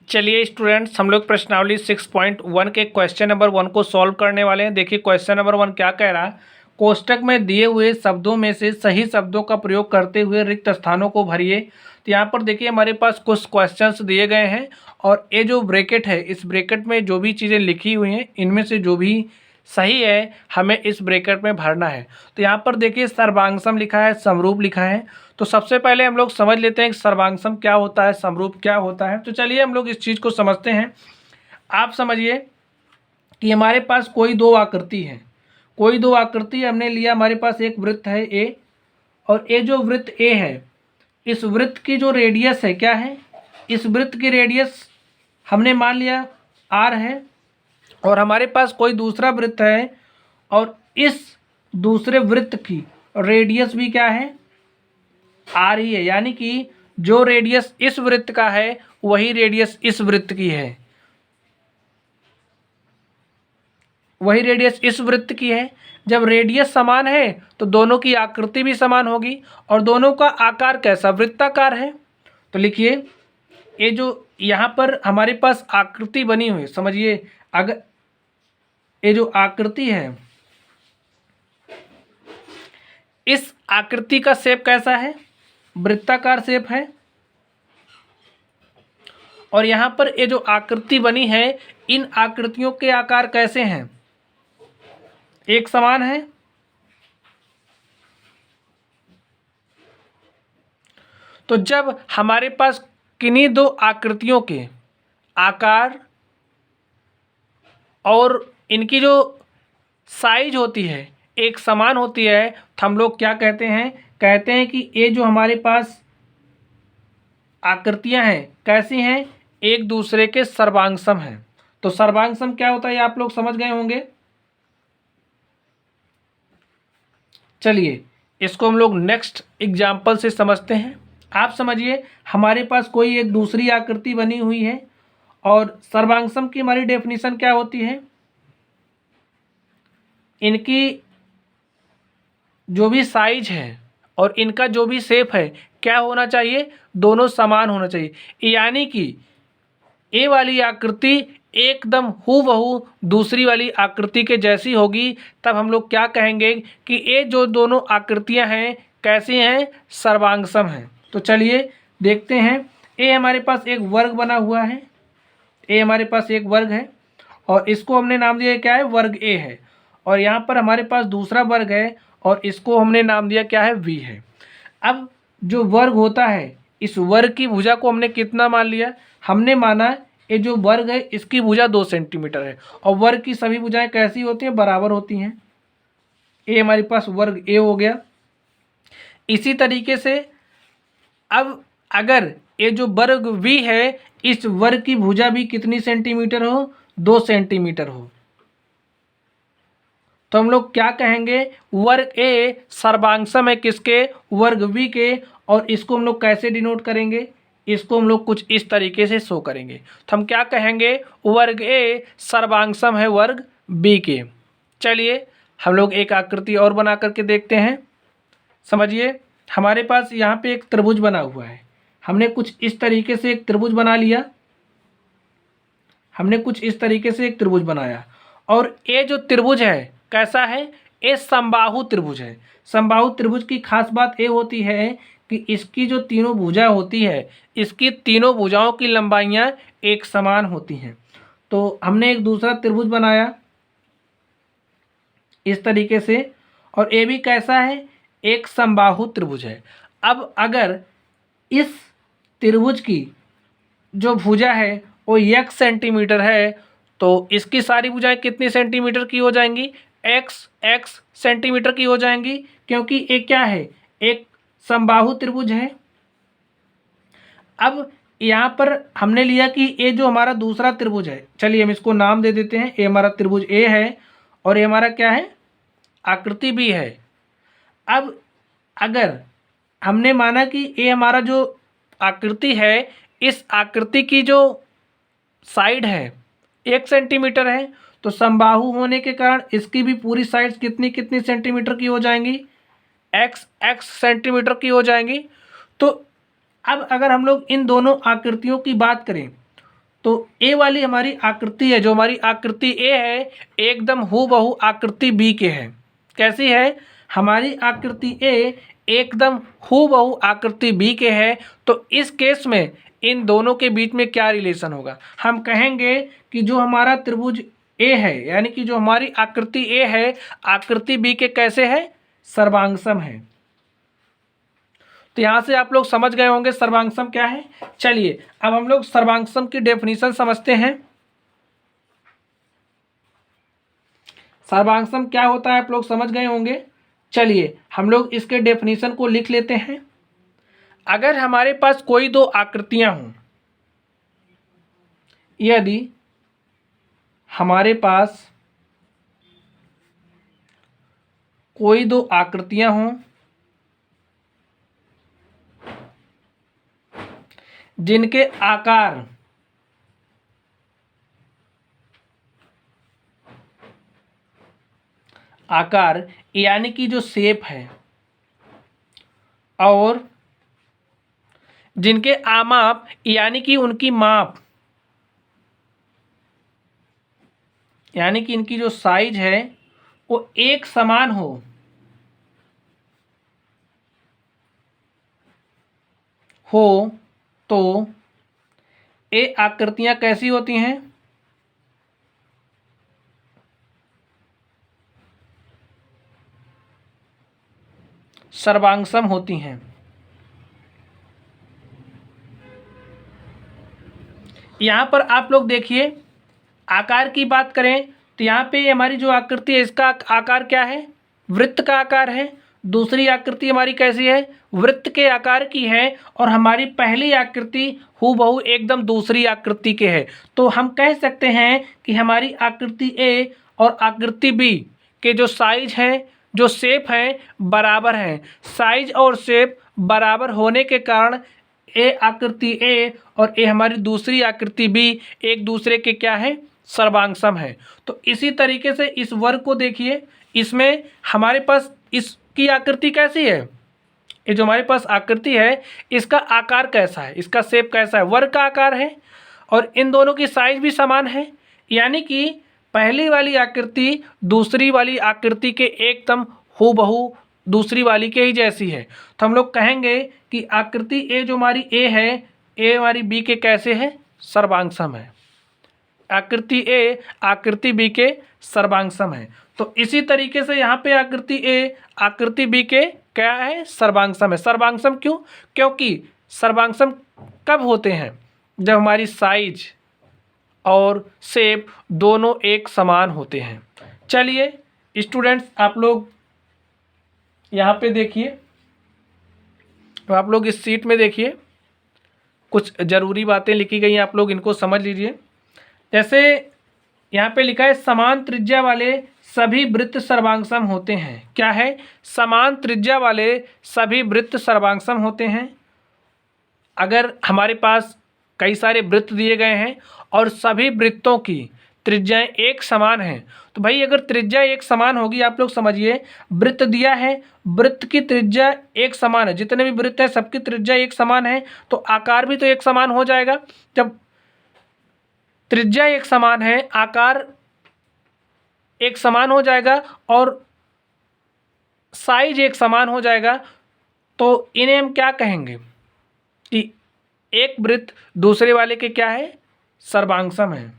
चलिए स्टूडेंट्स, हम लोग प्रश्नावली 6.1 के क्वेश्चन नंबर 1 को सॉल्व करने वाले हैं। देखिए क्वेश्चन नंबर 1 क्या कह रहा है। कोष्टक में दिए हुए शब्दों में से सही शब्दों का प्रयोग करते हुए रिक्त स्थानों को भरिए। तो यहाँ पर देखिए हमारे पास कुछ क्वेश्चंस दिए गए हैं और ये जो ब्रैकेट है, इस ब्रैकेट में जो भी चीज़ें लिखी हुई हैं इनमें से जो भी सही है हमें इस ब्रैकेट में भरना है। तो यहाँ पर देखिए सर्वांगसम लिखा है, समरूप लिखा है। तो सबसे पहले हम लोग समझ लेते हैं कि सर्वांगसम क्या होता है, समरूप क्या होता है। तो चलिए हम लोग इस चीज़ को समझते हैं। आप समझिए कि हमारे पास कोई दो आकृति है, कोई दो आकृति हमने लिया। हमारे पास एक वृत्त है ए, और ये जो वृत्त ए है, इस वृत्त की जो रेडियस है क्या है, इस वृत्त की रेडियस हमने मान लिया आर है। और हमारे पास कोई दूसरा वृत्त है और इस दूसरे वृत्त की रेडियस भी क्या है, आर ही है। यानी कि जो रेडियस इस वृत्त का है वही रेडियस इस वृत्त की है, वही रेडियस इस वृत्त की है। जब रेडियस समान है तो दोनों की आकृति भी समान होगी और दोनों का आकार कैसा, वृत्ताकार है। तो लिखिए ये जो यहाँ पर हमारे पास आकृति बनी हुई, समझिए अगर ये जो आकृति है, इस आकृति का शेप कैसा है, वृत्ताकार शेप है। और यहाँ पर ये जो आकृति बनी है, इन आकृतियों के आकार कैसे हैं, एक समान है। तो जब हमारे पास किन्हीं दो आकृतियों के आकार और इनकी जो साइज होती है एक समान होती है, तो हम लोग क्या कहते हैं कि ये जो हमारे पास आकृतियां हैं कैसी हैं, एक दूसरे के सर्वांगसम हैं। तो सर्वांगसम क्या होता है ये आप लोग समझ गए होंगे। चलिए इसको हम लोग नेक्स्ट एग्जाम्पल से समझते हैं। आप समझिए हमारे पास कोई एक दूसरी आकृति बनी हुई है और सर्वांगसम की हमारी डेफिनेशन क्या होती है, इनकी जो भी साइज है और इनका जो भी शेप है क्या होना चाहिए, दोनों समान होना चाहिए। यानी कि ये वाली आकृति एकदम हूबहू दूसरी वाली आकृति के जैसी होगी, तब हम लोग क्या कहेंगे कि ये जो दोनों आकृतियां हैं कैसी हैं, सर्वांगसम हैं। तो चलिए देखते हैं। ये हमारे पास एक वर्ग बना हुआ है, ये हमारे पास एक वर्ग है और इसको हमने नाम दिया क्या है, वर्ग ए है। और यहाँ पर हमारे पास दूसरा वर्ग है और इसको हमने नाम दिया क्या है, वी है। अब जो वर्ग होता है, इस वर्ग की भुजा को हमने कितना मान लिया, हमने माना ये जो वर्ग है इसकी भुजा 2 सेंटीमीटर है। और वर्ग की सभी भुजाएं कैसी होती हैं, बराबर होती हैं। ये हमारे पास वर्ग ए हो गया। इसी तरीके से अब अगर ये जो वर्ग वी है, इस वर्ग की भुजा भी कितनी सेंटीमीटर हो, 2 सेंटीमीटर हो, तो हम लोग क्या कहेंगे, वर्ग ए सर्वांगसम है किसके, वर्ग वी के। और इसको हम लोग कैसे डिनोट करेंगे, इसको हम लोग कुछ इस तरीके से शो करेंगे। तो हम क्या कहेंगे, वर्ग ए सर्वांगसम है वर्ग बी के। चलिए हम लोग एक आकृति और बना करके देखते हैं। समझिए हमारे पास यहाँ पे एक त्रिभुज बना हुआ है, हमने कुछ इस तरीके से एक त्रिभुज बना लिया, हमने कुछ इस तरीके से एक त्रिभुज बनाया। और ये जो त्रिभुज है कैसा है, ये समबाहु त्रिभुज है। समबाहु त्रिभुज की खास बात ये होती है कि इसकी जो तीनों भुजा होती है, इसकी तीनों भुजाओं की लंबाइयाँ एक समान होती हैं। तो हमने एक दूसरा त्रिभुज बनाया इस तरीके से, और ये भी कैसा है, एक समबाहु त्रिभुज है। अब अगर इस त्रिभुज की जो भुजा है वो x सेंटीमीटर है, तो इसकी सारी भुजाएं कितनी सेंटीमीटर की हो जाएंगी, x सेंटीमीटर की हो जाएंगी, क्योंकि ये क्या है, एक समबाहु त्रिभुज है। अब यहाँ पर हमने लिया कि ये जो हमारा दूसरा त्रिभुज है, चलिए हम इसको नाम दे देते हैं, ये हमारा त्रिभुज ए है और ये हमारा क्या है, आकृति भी है। अब अगर हमने माना कि ये हमारा जो आकृति है, इस आकृति की जो साइड है 1 सेंटीमीटर है, तो समबाहु होने के कारण इसकी भी पूरी साइड्स कितनी कितनी सेंटीमीटर की हो जाएंगी, x सेंटीमीटर की हो जाएंगी। तो अब अगर हम लोग इन दोनों आकृतियों की बात करें तो ए वाली हमारी आकृति है, जो हमारी आकृति ए है एकदम हूबहू आकृति बी के है। कैसी है? हमारी आकृति ए एकदम हूबहू आकृति बी के है। तो इस केस में इन दोनों के बीच में क्या रिलेशन होगा? हम कहेंगे कि जो हमारा त्रिभुज ए है, यानी कि जो हमारी आकृति ए है आकृति बी के कैसे है? सर्वांगसम है। तो यहाँ से आप लोग समझ गए होंगे सर्वांगसम क्या है। चलिए अब हम लोग सर्वांगसम की डेफिनेशन समझते हैं। सर्वांगसम क्या होता है आप लोग समझ गए होंगे। चलिए हम लोग इसके डेफिनेशन को लिख लेते हैं। अगर हमारे पास कोई दो आकृतियां हों, यदि हमारे पास कोई दो आकृतियां हों जिनके आकार यानी कि जो शेप है और जिनके आमाप यानी कि उनकी माप, यानी कि इनकी जो साइज है वो एक समान हो, तो ये आकृतियां कैसी होती हैं? सर्वांगसम होती हैं। यहाँ पर आप लोग देखिए आकार की बात करें तो यहाँ पे हमारी जो आकृति है इसका आकार क्या है? वृत्त का आकार है। दूसरी आकृति हमारी कैसी है? वृत्त के आकार की है। और हमारी पहली आकृति हूबहू एकदम दूसरी आकृति के है। तो हम कह सकते हैं कि हमारी आकृति ए और आकृति बी के जो साइज है, जो शेप है, बराबर हैं। साइज और शेप बराबर होने के कारण ए आकृति ए और ए हमारी दूसरी आकृति बी एक दूसरे के क्या है? सर्वांगसम है। तो इसी तरीके से इस वर्ग को देखिए, इसमें हमारे पास इसकी आकृति कैसी है? ये जो हमारे पास आकृति है इसका आकार कैसा है? इसका शेप कैसा है? वर्ग का आकार है और इन दोनों की साइज भी समान है, यानी कि पहली वाली आकृति दूसरी वाली आकृति के एकदम हूबहू दूसरी वाली के ही जैसी है। तो हम लोग कहेंगे कि आकृति ए जो हमारी ए है, ए हमारी बी के कैसे है? सर्वांगसम है। आकृति ए आकृति बी के सर्वांगसम है। तो इसी तरीके से यहाँ पे आकृति ए आकृति बी के क्या है? सर्वांगसम है। सर्वांगसम क्यों? क्योंकि सर्वांगसम कब होते हैं? जब हमारी साइज और शेप दोनों एक समान होते हैं। चलिए स्टूडेंट्स आप लोग यहाँ पे देखिए, तो आप लोग इस सीट में देखिए कुछ ज़रूरी बातें लिखी गई हैं, आप लोग इनको समझ लीजिए। जैसे यहाँ पे लिखा है समान त्रिज्या वाले सभी वृत्त सर्वांगसम होते हैं। क्या है? समान त्रिज्या वाले सभी वृत्त सर्वांगसम होते हैं। अगर हमारे पास कई सारे वृत्त दिए गए हैं और सभी वृत्तों की त्रिज्याएं एक समान हैं, तो भाई अगर त्रिज्या एक समान होगी, आप लोग समझिए वृत्त दिया है, वृत्त की त्रिज्या एक समान है, जितने भी वृत्त हैं सबकी त्रिज्या एक समान है, तो आकार भी तो एक समान हो जाएगा। जब त्रिज्या एक समान है, आकार एक समान हो जाएगा और साइज एक समान हो जाएगा, तो इन्हें हम क्या कहेंगे कि एक वृत्त दूसरे वाले के क्या है? सर्वांगसम है।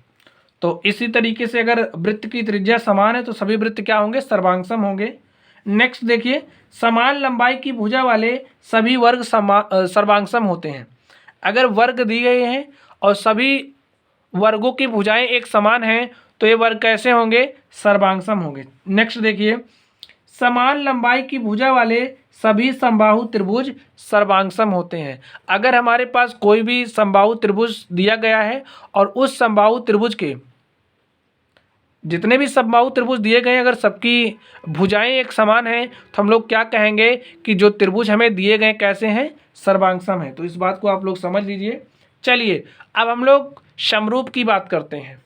तो इसी तरीके से अगर वृत्त की त्रिज्या समान है तो सभी वृत्त क्या होंगे? सर्वांगसम होंगे। नेक्स्ट देखिए, समान लंबाई की भुजा वाले सभी वर्ग सर्वांगसम होते हैं। अगर वर्ग दिए गए हैं और सभी वर्गों की भुजाएं एक समान हैं तो ये वर्ग कैसे होंगे? सर्वांगसम होंगे। नेक्स्ट देखिए, समान लंबाई की भुजा वाले सभी समबाहु त्रिभुज सर्वांगसम होते हैं। अगर हमारे पास कोई भी समबाहु त्रिभुज दिया गया है और उस समबाहु त्रिभुज के जितने भी समबाहु त्रिभुज दिए गए हैं अगर सबकी भुजाएं एक समान हैं तो हम लोग क्या कहेंगे कि जो त्रिभुज हमें दिए गए कैसे हैं? सर्वांगसम है। तो इस बात को आप लोग समझ लीजिए। चलिए अब हम लोग समरूप की बात करते हैं।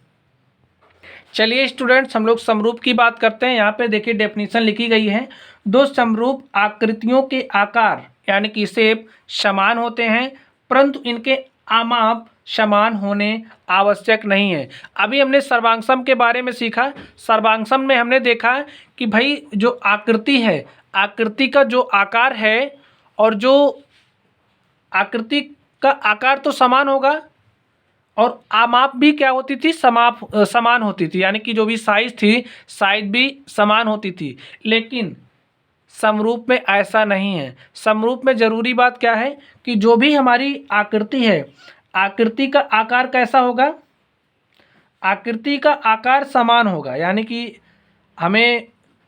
चलिए स्टूडेंट्स हम लोग समरूप की बात करते हैं। यहाँ पे देखिए डेफिनेशन लिखी गई है, दो समरूप आकृतियों के आकार यानी कि शेप समान होते हैं परंतु इनके आमाप समान होने आवश्यक नहीं है। अभी हमने सर्वांगसम के बारे में सीखा। सर्वांगसम में हमने देखा कि भाई जो आकृति है, आकृति का जो आकार है और जो आकृति का आकार तो समान होगा और आमाप भी क्या होती थी, समान होती थी, यानी कि जो भी साइज थी, साइज भी समान होती थी। लेकिन समरूप में ऐसा नहीं है। समरूप में ज़रूरी बात क्या है कि जो भी हमारी आकृति है, आकृति का आकार कैसा होगा, आकृति का आकार समान होगा। यानी कि हमें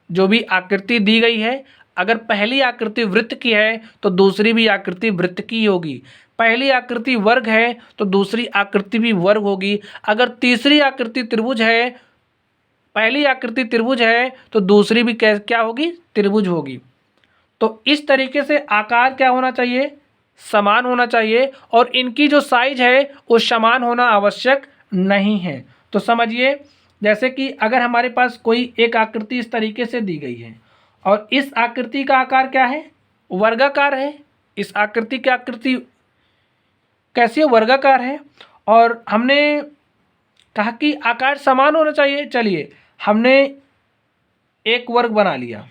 जो भी आकृति दी गई है, अगर पहली आकृति वृत्त की है तो दूसरी भी आकृति वृत्त की होगी। पहली आकृति वर्ग है तो दूसरी आकृति भी वर्ग होगी। अगर तीसरी आकृति त्रिभुज है, पहली आकृति त्रिभुज है तो दूसरी भी क्या होगी, त्रिभुज होगी। तो इस तरीके से आकार क्या होना चाहिए, समान होना चाहिए, और इनकी जो साइज है वो समान होना आवश्यक नहीं है। तो समझिए, जैसे कि अगर हमारे पास कोई एक आकृति इस तरीके से दी गई है और इस आकृति का आकार क्या है, वर्गाकार है। इस आकृति की आकृति कैसी है, वर्गाकार है, और हमने कहा कि आकार समान होना चाहिए। चलिए, हमने एक वर्ग बना लिया,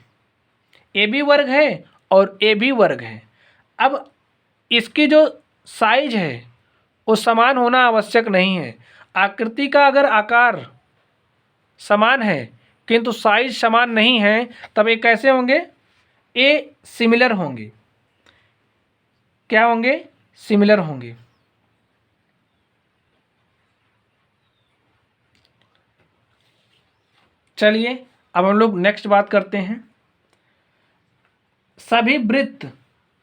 ए बी वर्ग है और ए बी वर्ग है। अब इसकी जो साइज है वो समान होना आवश्यक नहीं है। आकृति का अगर आकार समान है किंतु साइज समान नहीं है, तब ये कैसे होंगे, ए सिमिलर होंगे। क्या होंगे, सिमिलर होंगे। चलिए अब हम लोग नेक्स्ट बात करते हैं। सभी वृत्त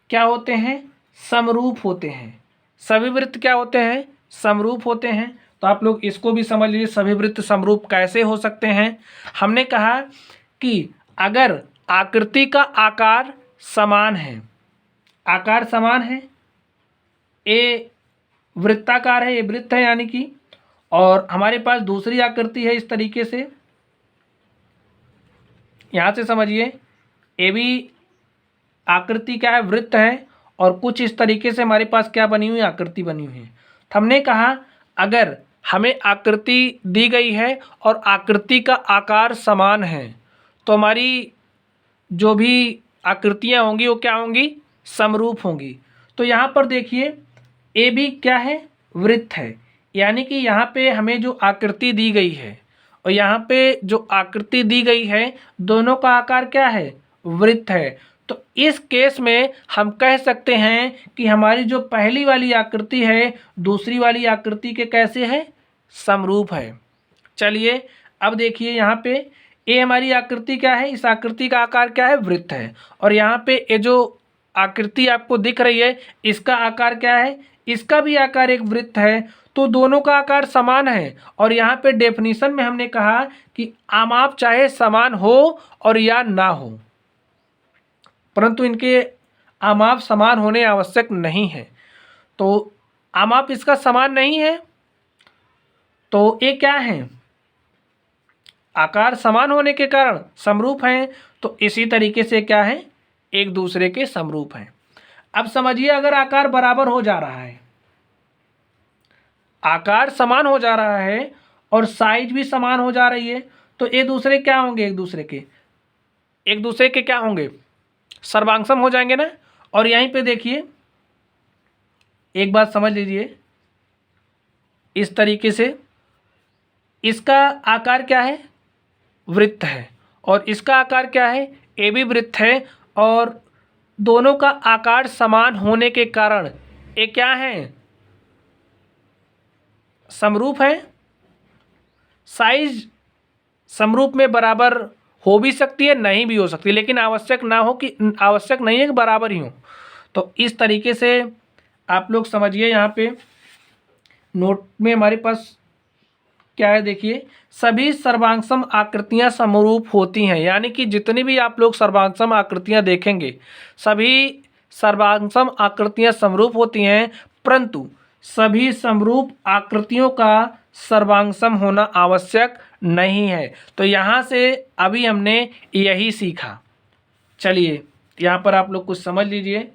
क्या होते हैं, समरूप होते हैं। सभी वृत्त क्या होते हैं, समरूप होते हैं। तो आप लोग इसको भी समझ लीजिए, सभी वृत्त समरूप कैसे हो सकते हैं। हमने कहा कि अगर आकृति का आकार समान है, आकार समान है, ए वृत्ताकार है, ये वृत्त है यानी कि, और हमारे पास दूसरी आकृति है इस तरीके से, यहाँ से समझिए, ए बी आकृति क्या है, वृत्त है, और कुछ इस तरीके से हमारे पास क्या बनी हुई, आकृति बनी हुई है। तो हमने कहा अगर हमें आकृति दी गई है और आकृति का आकार समान है तो हमारी जो भी आकृतियाँ होंगी वो क्या होंगी, समरूप होंगी। तो यहाँ पर देखिए, ए बी क्या है, वृत्त है, यानी कि यहाँ पे हमें जो आकृति दी गई है और यहाँ पे जो आकृति दी गई है, दोनों का आकार क्या है, वृत्त है। तो इस केस में हम कह सकते हैं कि हमारी जो पहली वाली आकृति है दूसरी वाली आकृति के कैसे है, समरूप है। चलिए अब देखिए, यहाँ पे ए हमारी आकृति क्या है, इस आकृति का आकार क्या है, वृत्त है, और यहाँ पे ये जो आकृति आपको दिख रही है इसका आकार क्या है, इसका भी आकार एक वृत्त है। तो दोनों का आकार समान है, और यहाँ पे डेफिनेशन में हमने कहा कि आमाप चाहे समान हो और या ना हो, परंतु इनके आमाप समान होने आवश्यक नहीं है। तो आमाप इसका समान नहीं है तो ये क्या है, आकार समान होने के कारण समरूप हैं। तो इसी तरीके से क्या है, एक दूसरे के समरूप हैं। अब समझिए, अगर आकार बराबर हो जा रहा है, आकार समान हो जा रहा है और साइज भी समान हो जा रही है, तो एक दूसरे क्या होंगे, एक दूसरे के क्या होंगे, सर्वांगसम हो जाएंगे ना। और यहीं पे देखिए, एक बात समझ लीजिए, इस तरीके से इसका आकार क्या है, वृत्त है, और इसका आकार क्या है, ए बी वृत्त है, और दोनों का आकार समान होने के कारण ये क्या है, समरूप है। साइज समरूप में बराबर हो भी सकती है, नहीं भी हो सकती, लेकिन आवश्यक नहीं है कि बराबर ही हो। तो इस तरीके से आप लोग समझिए, यहाँ पे नोट में हमारे पास क्या है, देखिए, सभी सर्वांगसम आकृतियाँ समरूप होती हैं। यानी कि जितनी भी आप लोग सर्वांगसम आकृतियाँ देखेंगे, सभी सर्वांगसम आकृतियाँ समरूप होती हैं, परंतु सभी समरूप आकृतियों का सर्वांगसम होना आवश्यक नहीं है। तो यहाँ से अभी हमने यही सीखा। चलिए यहाँ पर आप लोग कुछ समझ लीजिए,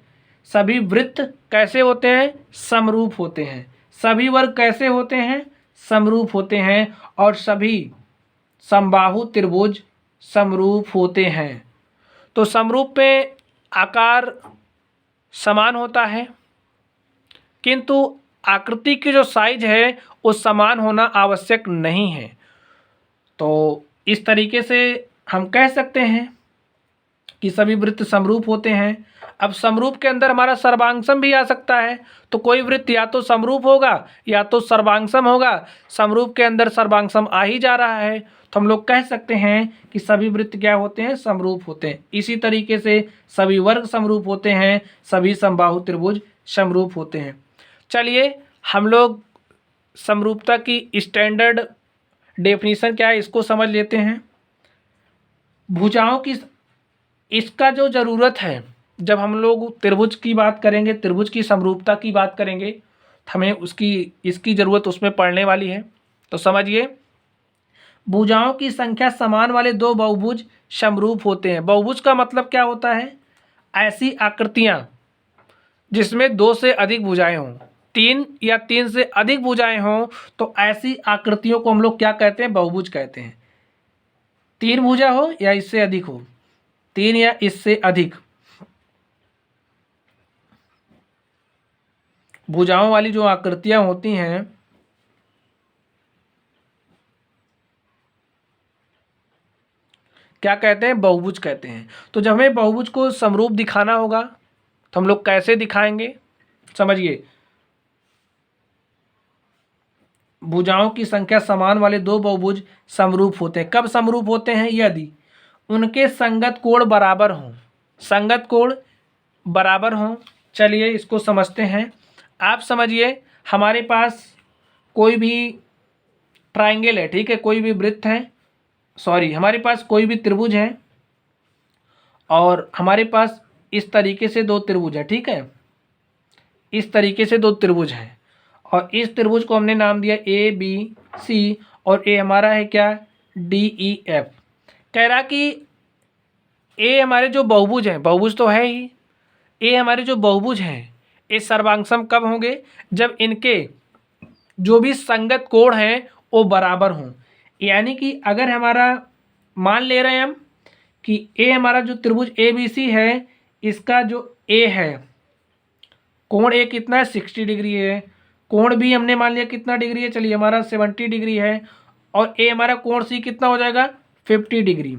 सभी वृत्त कैसे होते हैं, समरूप होते हैं। सभी वर्ग कैसे होते हैं? समरूप होते हैं। और सभी समबाहु त्रिभुज समरूप होते हैं। तो समरूप में आकार समान होता है, किंतु आकृति की जो साइज है वो समान होना आवश्यक नहीं है। तो इस तरीके से हम कह सकते हैं कि सभी वृत्त समरूप होते हैं। अब समरूप के अंदर हमारा सर्वांगसम भी आ सकता है। तो कोई वृत्त या तो समरूप होगा या तो सर्वांगसम होगा। समरूप के अंदर सर्वांगसम आ ही जा रहा है, तो हम लोग कह सकते हैं कि सभी वृत्त क्या होते हैं? समरूप होते हैं। इसी तरीके से सभी वर्ग समरूप होते हैं, सभी समबाहु त्रिभुज समरूप होते हैं। चलिए हम लोग समरूपता की स्टैंडर्ड डेफिनेशन क्या है इसको समझ लेते हैं। भुजाओं की इसका जो ज़रूरत है, जब हम लोग त्रिभुज की बात करेंगे, त्रिभुज की समरूपता की बात करेंगे, हमें इसकी ज़रूरत उसमें पड़ने वाली है। तो समझिए, भुजाओं की संख्या समान वाले दो बहुभुज समरूप होते हैं। बहुभुज का मतलब क्या होता है? ऐसी आकृतियाँ जिसमें दो से अधिक भुजाएं हों, तीन या तीन से अधिक भुजाएं हों, तो ऐसी आकृतियों को हम लोग क्या कहते हैं? बहुभुज कहते हैं। तीन भुजा हो या इससे अधिक हो, तीन या इससे अधिक भुजाओं वाली जो आकृतियां होती हैं, क्या कहते हैं? बहुभुज कहते हैं। तो जब हमें बहुभुज को समरूप दिखाना होगा तो हम लोग कैसे दिखाएंगे? समझिए, भुजाओं की संख्या समान वाले दो बहुभुज समरूप होते हैं। कब समरूप होते हैं? यदि उनके संगत कोण बराबर हों। संगत कोण बराबर हों। चलिए इसको समझते हैं। आप समझिए, हमारे पास कोई भी ट्राइंगल है, ठीक है, कोई भी वृत्त है, सॉरी, हमारे पास कोई भी त्रिभुज है और हमारे पास इस तरीके से दो त्रिभुज है, ठीक है, इस तरीके से दो त्रिभुज हैं और इस त्रिभुज को हमने नाम दिया ए बी सी और ए हमारा है क्या? D E F. कह रहा कि ए हमारे जो बहुभुज हैं, बहुभुज तो है ही, ए हमारे जो बहुभुज हैं ये सर्वांगसम कब होंगे? जब इनके जो भी संगत कोण हैं वो बराबर हों। यानी कि अगर हमारा मान ले रहे हैं हम कि ए हमारा जो त्रिभुज ए बी सी है, इसका जो ए है कोण ए कितना है? 60 डिग्री है। कोण बी हमने मान लिया कितना डिग्री है? चलिए हमारा 70 डिग्री है। और ए हमारा कोण सी कितना हो जाएगा? 50 डिग्री।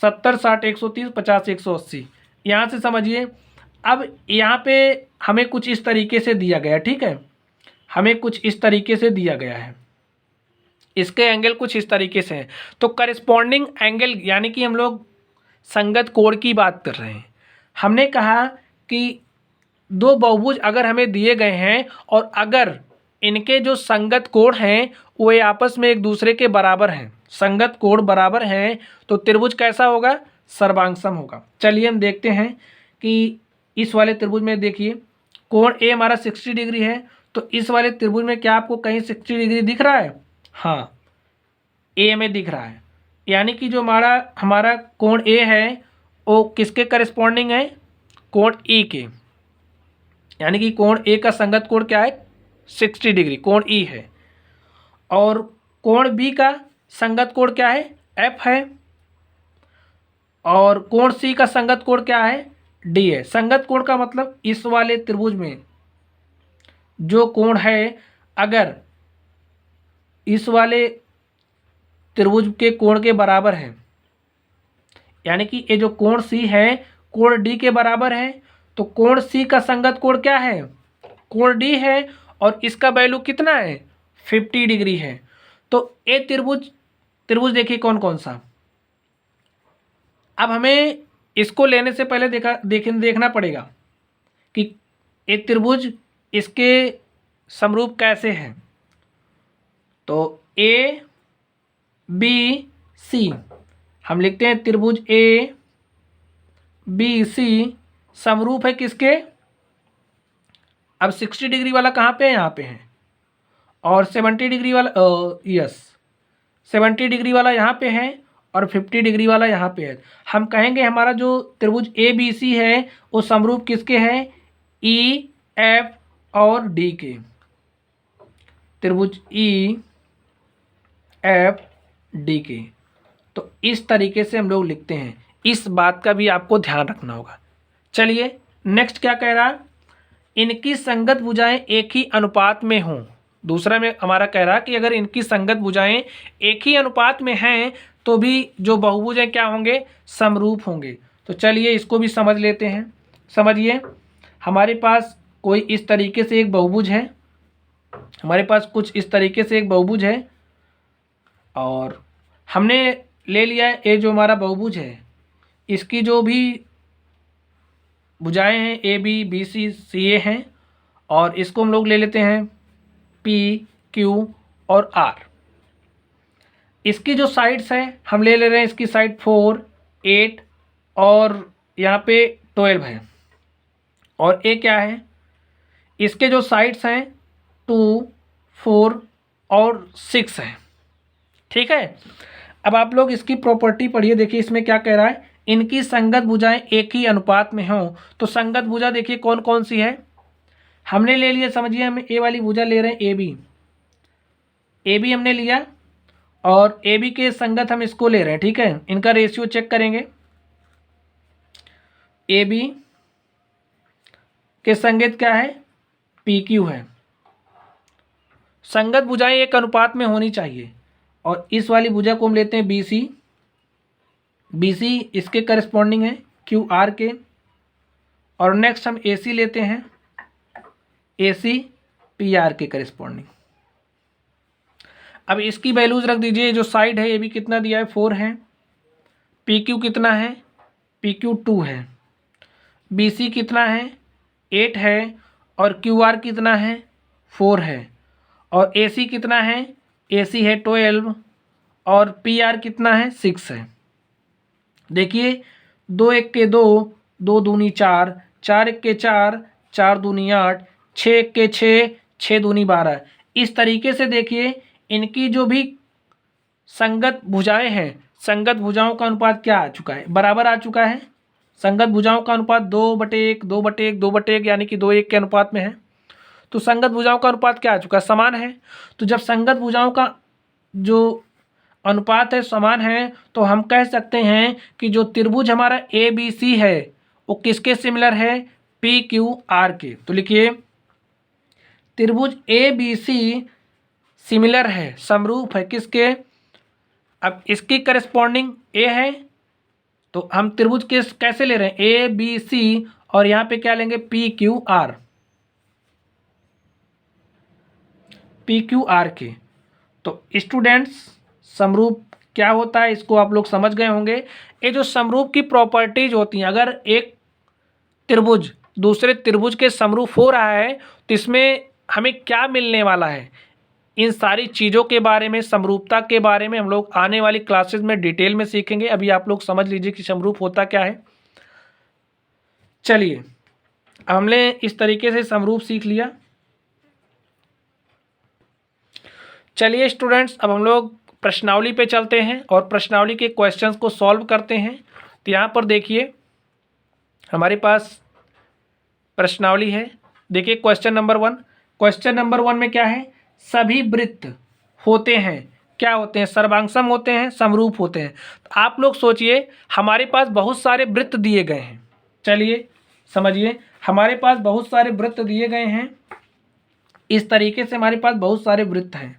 70, 60, 130, 50, 180। यहाँ से समझिए, अब यहाँ पे हमें कुछ इस तरीके से दिया गया है, ठीक है, हमें कुछ इस तरीके से दिया गया है, इसके एंगल कुछ इस तरीके से हैं। तो करेस्पॉन्डिंग एंगल यानी कि हम लोग संगत कोण की बात कर रहे हैं। हमने कहा कि दो बहुभुज अगर हमें दिए गए हैं और अगर इनके जो संगत कोण हैं वो आपस में एक दूसरे के बराबर हैं, संगत कोण बराबर हैं, तो त्रिभुज कैसा होगा? सर्वांगसम होगा। चलिए हम देखते हैं कि इस वाले त्रिभुज में देखिए कोण ए हमारा 60 डिग्री है, तो इस वाले त्रिभुज में क्या आपको कहीं 60 डिग्री दिख रहा है? हाँ, ए में दिख रहा है। यानी कि जो हमारा कोण ए है वो किसके करेस्पॉन्डिंग है? कोण ई के। यानी कि कोण ए का संगत कोण क्या है? 60 डिग्री, कोण ई है। और कोण बी का संगत कोण क्या है? एफ है। और कोण सी का संगत कोण क्या है? डी है। संगत कोण का मतलब इस वाले त्रिभुज में जो कोण है, अगर इस वाले त्रिभुज के कोण के बराबर है, यानी कि ये जो कोण सी है कोण डी के बराबर है, तो कोण सी का संगत कोण क्या है? कोण डी है और इसका वैल्यू कितना है? 50 डिग्री है। तो ये त्रिभुज देखिए कौन कौन सा। अब हमें इसको लेने से पहले देखना पड़ेगा कि ये त्रिभुज इसके समरूप कैसे हैं। तो ए बी सी हम लिखते हैं, त्रिभुज ए बी सी समरूप है किसके? अब 60 डिग्री वाला कहाँ पे है? यहाँ पे है। और 70 डिग्री वाला 70 डिग्री वाला यहाँ पे है और 50 डिग्री वाला यहाँ पे है। हम कहेंगे हमारा जो त्रिभुज ए बी सी है वो समरूप किसके है? ई एफ और डी के। त्रिभुज ई एफ डी के। तो इस तरीके से हम लोग लिखते हैं, इस बात का भी आपको ध्यान रखना होगा। चलिए नेक्स्ट क्या कह रहा है, इनकी संगत भुजाएं एक ही अनुपात में हों। दूसरा में हमारा कह रहा है कि अगर इनकी संगत भुजाएं एक ही अनुपात में हैं तो भी जो बहुभुज हैं क्या होंगे, समरूप होंगे। तो चलिए इसको भी समझ लेते हैं। समझिए, हमारे पास कोई इस तरीके से एक बहुभुज है, हमारे पास कुछ इस तरीके से एक बहुभुज है और हमने ले लिया है ये जो हमारा बहुभुज है, इसकी जो भी भुजाएं हैं ए बी बी सी सी ए हैं, और इसको हम लोग ले लेते हैं पी क्यू और आर। इसकी जो साइड्स हैं हम ले ले रहे हैं, इसकी साइड 4 8 और यहाँ पे 12 है, और ए क्या है, इसके जो साइड्स हैं 2 4 और 6 हैं। ठीक है, अब आप लोग इसकी प्रॉपर्टी पढ़िए। देखिए इसमें क्या कह रहा है, इनकी संगत भुजाएं एक ही अनुपात में हों। तो संगत भुजा देखिए कौन कौन सी है, हमने ले लिया, समझिए हम ए वाली भुजा ले रहे हैं ए बी हमने लिया, और ए बी के संगत हम इसको ले रहे हैं। ठीक है, इनका रेशियो चेक करेंगे, ए बी के संगत क्या है, पी क्यू है। संगत भुजाएं एक अनुपात में होनी चाहिए, और इस वाली भुजा को हम लेते हैं बी सी इसके करस्पॉन्डिंग है क्यू आर के, और नेक्स्ट हम ए सी लेते हैं, ए सी पी आर के करस्पॉन्डिंग। अब इसकी वैल्यूज रख दीजिए, जो साइड है ए बी कितना दिया है 4 है, पी क्यू कितना है, पी क्यू 2 है, बी सी कितना है 8 है, और क्यू आर कितना है 4 है, और ए सी कितना है, ए सी है 12, और पी आर कितना है 6 है। देखिए 2 1 के 2, 2 दूनी 4, 4 1 के 4, 4 दूनी 8, 6 1 के 6, 6 दूनी 12। इस तरीके से देखिए इनकी जो भी संगत भुजाएं हैं, संगत भुजाओं का अनुपात क्या आ चुका है, बराबर आ चुका है। संगत भुजाओं का अनुपात 2/1 2/1 2/1 यानी कि 2:1 के अनुपात में है। तो संगत भुजाओं का अनुपात क्या आ चुका है, समान है। तो जब संगत भुजाओं का जो अनुपात है समान है, तो हम कह सकते हैं कि जो त्रिभुज हमारा ए बी सी है वो किसके सिमिलर है, पी क्यू आर के। तो लिखिए त्रिभुज ए बी सी सिमिलर है, समरूप है किसके, अब इसकी करस्पॉन्डिंग ए है, तो हम त्रिभुज कैसे ले रहे हैं, ए बी सी, और यहाँ पे क्या लेंगे, P Q R, P Q R के। तो स्टूडेंट्स समरूप क्या होता है इसको आप लोग समझ गए होंगे। ये जो समरूप की प्रॉपर्टीज होती हैं, अगर एक त्रिभुज दूसरे त्रिभुज के समरूप हो रहा है तो इसमें हमें क्या मिलने वाला है, इन सारी चीज़ों के बारे में, समरूपता के बारे में हम लोग आने वाली क्लासेस में डिटेल में सीखेंगे। अभी आप लोग समझ लीजिए कि समरूप होता क्या है। चलिए अब हमने इस तरीके से समरूप सीख लिया। चलिए स्टूडेंट्स अब हम लोग प्रश्नावली पे चलते हैं और प्रश्नावली के क्वेश्चंस को सॉल्व करते हैं। तो यहाँ पर देखिए हमारे पास प्रश्नावली है। देखिए क्वेश्चन नंबर 1, क्वेश्चन नंबर 1 में क्या है, सभी वृत्त होते हैं, क्या होते हैं, सर्वांगसम होते हैं, समरूप होते हैं। तो आप लोग सोचिए हमारे पास बहुत सारे वृत्त दिए गए हैं। चलिए समझिए, हमारे पास बहुत सारे वृत्त दिए गए हैं, इस तरीके से हमारे पास बहुत सारे वृत्त हैं।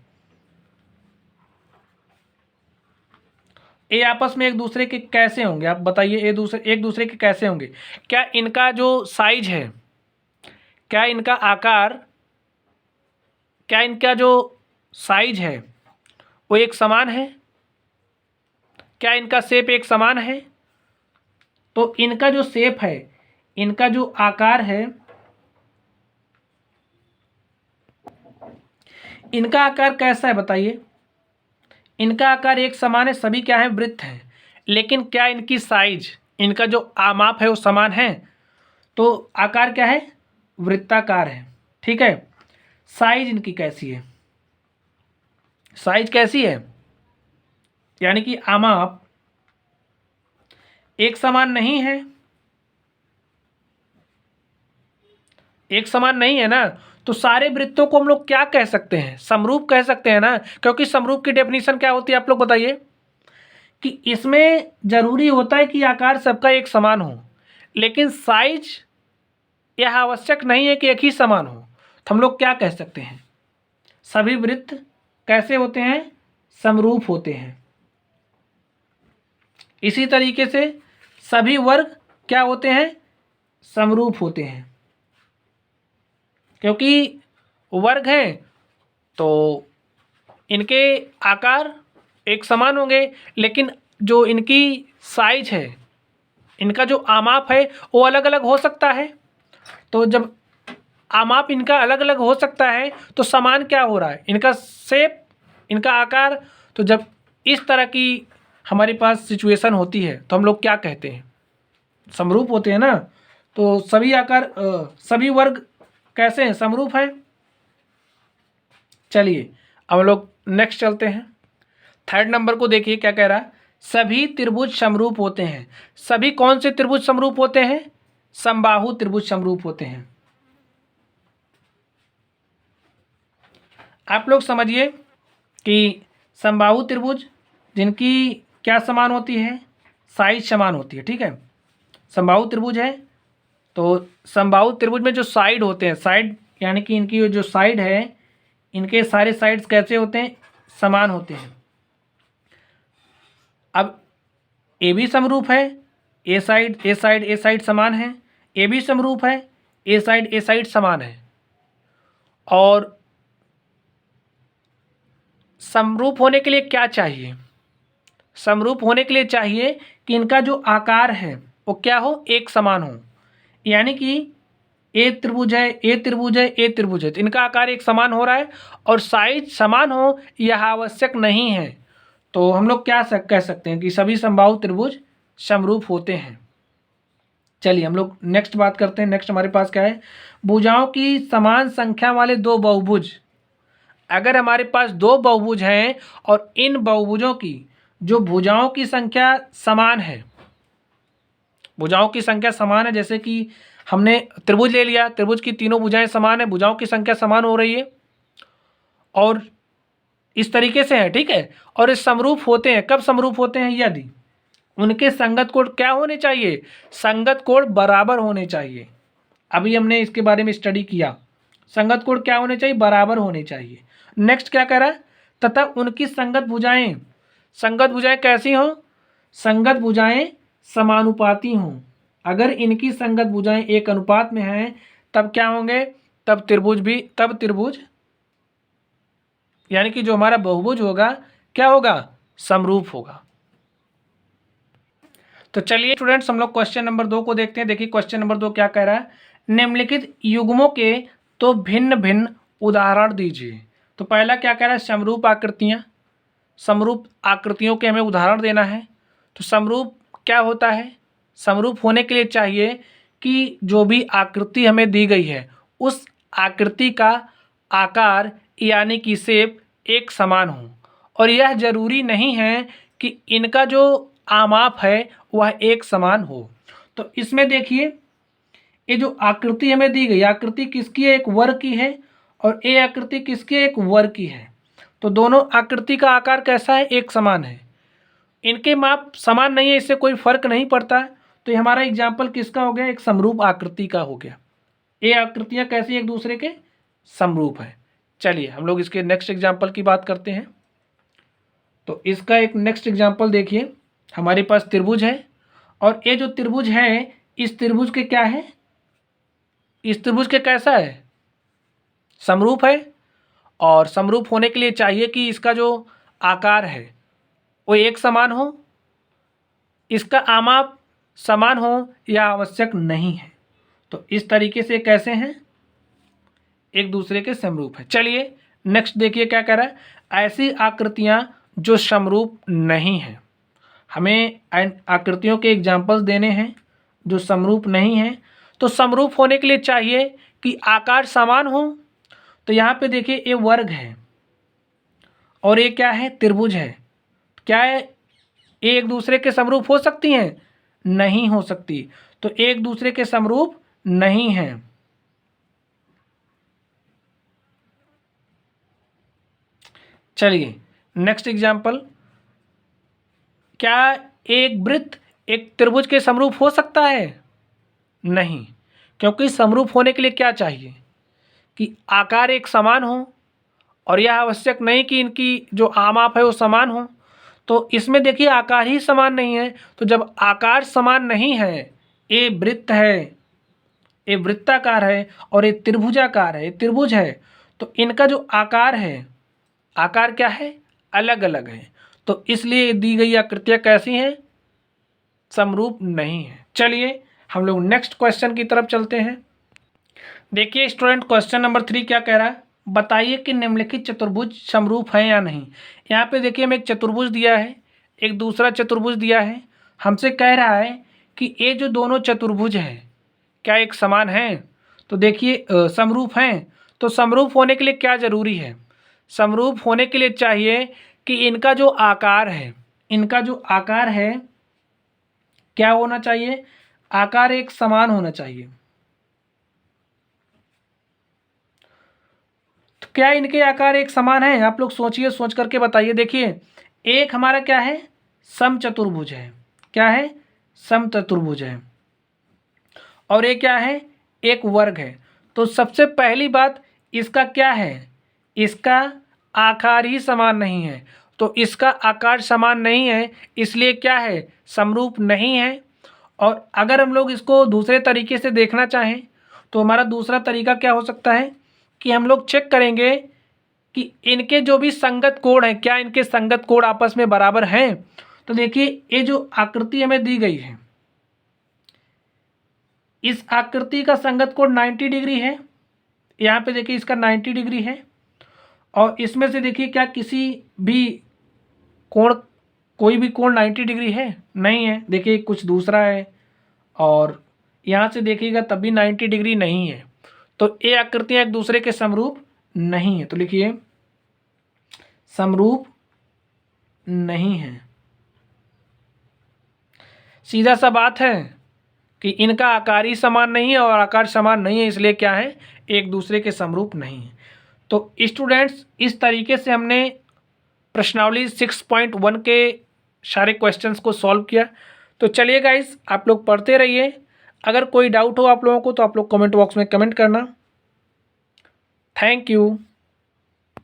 ये आपस में एक दूसरे के कैसे होंगे, आप बताइए, एक दूसरे के कैसे होंगे, क्या इनका जो साइज है, क्या इनका आकार, क्या इनका जो साइज है वो एक समान है, क्या इनका शेप एक समान है। तो इनका जो शेप है, इनका जो आकार है, इनका आकार कैसा है बताइए, इनका आकार एक समान है, सभी क्या है, वृत्त हैं। लेकिन क्या इनकी साइज, इनका जो आमाप है वो समान है, तो आकार क्या है, वृत्ताकार है। ठीक है, साइज इनकी कैसी है, साइज कैसी है, यानी कि आमाप एक समान नहीं है, एक समान नहीं है ना। तो सारे वृत्तों को हम लोग क्या कह सकते हैं, समरूप कह सकते हैं ना, क्योंकि समरूप की डेफिनेशन क्या होती है आप लोग बताइए, कि इसमें जरूरी होता है कि आकार सबका एक समान हो, लेकिन साइज यह आवश्यक नहीं है कि एक ही समान हो। तो हम लोग क्या कह सकते हैं, सभी वृत्त कैसे होते हैं, समरूप होते हैं। इसी तरीके से सभी वर्ग क्या होते हैं, समरूप होते हैं, क्योंकि वर्ग हैं तो इनके आकार एक समान होंगे, लेकिन जो इनकी साइज है, इनका जो आमाप है वो अलग अलग हो सकता है। तो जब आमाप इनका अलग अलग हो सकता है तो समान क्या हो रहा है, इनका शेप, इनका आकार। तो जब इस तरह की हमारे पास सिचुएशन होती है तो हम लोग क्या कहते हैं, समरूप होते हैं ना। तो सभी आकार सभी वर्ग कैसे हैं, समरूप हैं। चलिए अब हम लोग नेक्स्ट चलते हैं। थर्ड नंबर को देखिए क्या कह रहा है, सभी त्रिभुज समरूप होते हैं। सभी कौन से त्रिभुज समरूप होते हैं, समबाहु त्रिभुज समरूप होते हैं। आप लोग समझिए कि समबाहु त्रिभुज जिनकी क्या समान होती है, साइज समान होती है, ठीक है। समबाहु त्रिभुज है तो समबाहु त्रिभुज में जो साइड होते हैं, साइड यानी कि इनकी जो साइड है, इनके सारे साइड्स कैसे होते हैं, समान होते हैं। अब ए भी समरूप है, ए साइड समान है, ए भी समरूप है, ए साइड समान है। और समरूप होने के लिए क्या चाहिए, समरूप होने के लिए चाहिए कि इनका जो आकार है वो क्या हो, एक समान हो। यानी कि ए त्रिभुज है, ए त्रिभुज है, ए त्रिभुज है, तो इनका आकार एक समान हो रहा है और साइज समान हो यह आवश्यक नहीं है। तो हम लोग क्या कह सकते हैं कि सभी समबाहु त्रिभुज समरूप होते हैं। चलिए हम लोग नेक्स्ट बात करते हैं। नेक्स्ट हमारे पास क्या है, भुजाओं की समान संख्या वाले दो बहुभुज। अगर हमारे पास दो बहुभुज हैं और इन बहुभुजों की जो भुजाओं की संख्या समान है, भुजाओं की संख्या समान है, जैसे कि हमने त्रिभुज ले लिया, त्रिभुज की तीनों भुजाएं समान है, भुजाओं की संख्या समान हो रही है और इस तरीके से है, ठीक है। और इस समरूप होते हैं, कब समरूप होते हैं, यदि उनके संगत कोण क्या होने चाहिए, संगत कोण बराबर होने चाहिए। अभी हमने इसके बारे में स्टडी किया, संगत कोण क्या होने चाहिए, बराबर होने चाहिए। नेक्स्ट क्या कह रहा है, तथा उनकी संगत भुजाएं कैसी हों, संगत भुजाएं समानुपाती हों। अगर इनकी संगत भुजाएं एक अनुपात में हैं तब क्या होंगे, तब त्रिभुज यानी कि जो हमारा बहुभुज होगा क्या होगा, समरूप होगा। तो चलिए स्टूडेंट्स हम लोग क्वेश्चन नंबर 2 को देखते हैं। देखिए क्वेश्चन नंबर 2 क्या कह रहा है, निम्नलिखित युग्मों के तो भिन्न भिन्न उदाहरण दीजिए। तो पहला क्या कह रहा है, समरूप आकृतियाँ, समरूप आकृतियों के हमें उदाहरण देना है। तो समरूप क्या होता है, समरूप होने के लिए चाहिए कि जो भी आकृति हमें दी गई है उस आकृति का आकार यानी कि शेप एक समान हो, और यह जरूरी नहीं है कि इनका जो आमाप है वह एक समान हो। तो इसमें देखिए ये जो आकृति हमें दी गई, आकृति किसकी है, एक वर्ग की है, और ये आकृति किसकी है, एक वर्ग की है। तो दोनों आकृति का आकार कैसा है, एक समान है, इनके माप समान नहीं है, इससे कोई फर्क नहीं पड़ता। तो ये हमारा एग्जाम्पल किसका हो गया, एक समरूप आकृति का हो गया। ये आकृतियाँ कैसी एक दूसरे के समरूप है। चलिए हम लोग इसके नेक्स्ट एग्जाम्पल की बात करते हैं। तो इसका एक नेक्स्ट एग्जाम्पल देखिए, हमारे पास त्रिभुज है और ये जो त्रिभुज है इस त्रिभुज के क्या है, इस त्रिभुज के कैसा है, समरूप है। और समरूप होने के लिए चाहिए कि इसका जो आकार है वो एक समान हो, इसका आमाप समान हो, यह आवश्यक नहीं है। तो इस तरीके से कैसे हैं, एक दूसरे के समरूप है। चलिए नेक्स्ट देखिए क्या कह रहा है, ऐसी आकृतियां जो समरूप नहीं हैं। हमें आकृतियों के एग्जाम्पल्स देने हैं जो समरूप नहीं हैं। तो समरूप होने के लिए चाहिए कि आकार समान हो। तो यहाँ पे देखिए ये वर्ग है और ये क्या है, त्रिभुज है। क्या है, ये एक दूसरे के समरूप हो सकती हैं, नहीं हो सकती। तो एक दूसरे के समरूप नहीं हैं। चलिए नेक्स्ट एग्जाम्पल, क्या एक वृत्त एक त्रिभुज के समरूप हो सकता है? नहीं, क्योंकि समरूप होने के लिए क्या चाहिए कि आकार एक समान हो, और यह आवश्यक नहीं कि इनकी जो आमाप है वो समान हो। तो इसमें देखिए आकार ही समान नहीं है, तो जब आकार समान नहीं है, ये वृत्त है, ये वृत्ताकार है और ये त्रिभुजाकार है, ये त्रिभुज है, तो इनका जो आकार है, आकार क्या है? अलग अलग है। तो इसलिए दी गई आकृतियां कैसी हैं? समरूप नहीं है। चलिए हम लोग नेक्स्ट क्वेश्चन की तरफ चलते हैं। देखिए स्टूडेंट, क्वेश्चन नंबर 3 क्या कह रहा है, बताइए कि निम्नलिखित चतुर्भुज समरूप है या नहीं। यहाँ पे देखिए हमें एक चतुर्भुज दिया है, एक दूसरा चतुर्भुज दिया है। हमसे कह रहा है कि ये जो दोनों चतुर्भुज हैं क्या एक समान हैं? तो देखिए समरूप हैं। तो समरूप होने के लिए क्या जरूरी है? समरूप होने के लिए चाहिए कि इनका जो आकार है, इनका जो आकार है क्या होना चाहिए? आकार एक समान होना चाहिए। तो क्या इनके आकार एक समान है? आप लोग सोचिए, सोच करके बताइए। देखिए एक हमारा क्या है? समचतुर्भुज है। क्या है? समचतुर्भुज है। और ये क्या है? एक वर्ग है। तो सबसे पहली बात, इसका क्या है? इसका आकार ही समान नहीं है। तो इसका आकार समान नहीं है, इसलिए क्या है? समरूप नहीं है। और अगर हम लोग इसको दूसरे तरीके से देखना चाहें तो हमारा दूसरा तरीका क्या हो सकता है कि हम लोग चेक करेंगे कि इनके जो भी संगत कोण हैं, क्या इनके संगत कोण आपस में बराबर हैं। तो देखिए ये जो आकृति हमें दी गई है, इस आकृति का संगत कोण 90 डिग्री है। यहाँ पे देखिए इसका 90 डिग्री है। और इसमें से देखिए क्या किसी भी कोण, कोई भी कोण 90 डिग्री है? नहीं है। देखिए कुछ दूसरा है, और यहाँ से देखिएगा तब भी 90 डिग्री नहीं है। तो ये आकृतियाँ एक दूसरे के समरूप नहीं है। तो लिखिए समरूप नहीं है। सीधा सा बात है कि इनका आकार ही समान नहीं है और आकार समान नहीं है, इसलिए क्या है? एक दूसरे के समरूप नहीं है। तो स्टूडेंट्स इस तरीके से हमने प्रश्नावली 6.1 के सारे क्वेश्चंस को सॉल्व किया। तो चलिए गाइस, आप लोग पढ़ते रहिए। अगर कोई डाउट हो आप लोगों को तो आप लोग कमेंट बॉक्स में कमेंट करना। Thank you.